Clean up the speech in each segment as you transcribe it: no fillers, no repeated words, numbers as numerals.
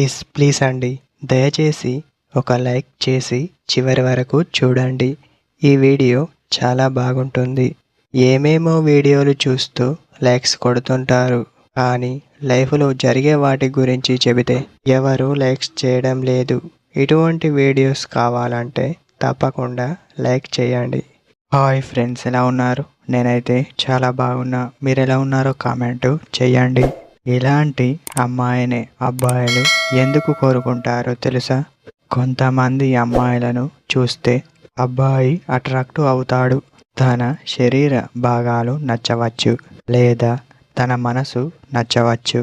Please please అండి, దయచేసి ఒక లైక్ చేసి చివరి వరకు చూడండి. ఈ వీడియో చాలా బాగుంటుంది. ఏమేమో వీడియోలు చూస్తూ లైక్స్ కొడుతుంటారు, కానీ లైఫ్లో జరిగే వాటి గురించి చెబితే ఎవరు లైక్స్ చేయడం లేదు. ఇటువంటి వీడియోస్ కావాలంటే తప్పకుండా లైక్ చేయండి. హాయ్ ఫ్రెండ్స్, ఎలా ఉన్నారు? నేనైతే చాలా బాగున్నా. మీరు ఎలా ఉన్నారో కామెంట్ చేయండి. ఇలాంటి అమ్మాయిని అబ్బాయిలు ఎందుకు కోరుకుంటారో తెలుసా? కొంతమంది అమ్మాయిలను చూస్తే అబ్బాయి అట్రాక్ట్ అవుతాడు. తన శరీర భాగాలు నచ్చవచ్చు, లేదా తన మనసు నచ్చవచ్చు.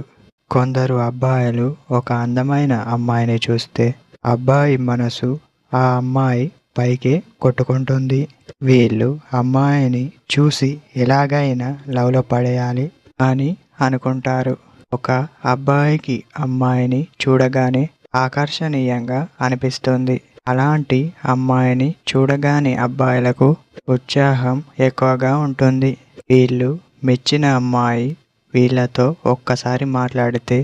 కొందరు అబ్బాయిలు ఒక అందమైన అమ్మాయిని చూస్తే అబ్బాయి మనసు ఆ అమ్మాయి పైకే కొట్టుకుంటుంది. వీళ్ళు అమ్మాయిని చూసి ఎలాగైనా లవ్లో పడేయాలి అని అనుకుంటారు. ఒక అబ్బాయికి అమ్మాయిని చూడగానే ఆకర్షణీయంగా అనిపిస్తుంది. అలాంటి అమ్మాయిని చూడగానే అబ్బాయిలకు ఉత్సాహం ఎక్కువగా ఉంటుంది. వీళ్ళు మెచ్చిన అమ్మాయి వీళ్ళతో ఒక్కసారి మాట్లాడితే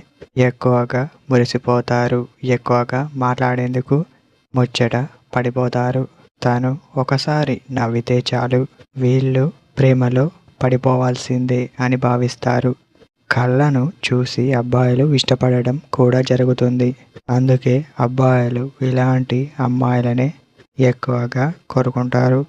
ఎక్కువగా మురిసిపోతారు. ఎక్కువగా మాట్లాడేందుకు ముచ్చట పడిపోతారు. తను ఒకసారి నవ్వితే చాలు, వీళ్ళు ప్రేమలో పడిపోవాల్సిందే అని భావిస్తారు. కళ్ళను చూసి అబ్బాయిలు ఇష్టపడడం కూడా జరుగుతుంది. అందుకే అబ్బాయిలు ఇలాంటి అమ్మాయిలనే ఎక్కువగా కోరుకుంటారు.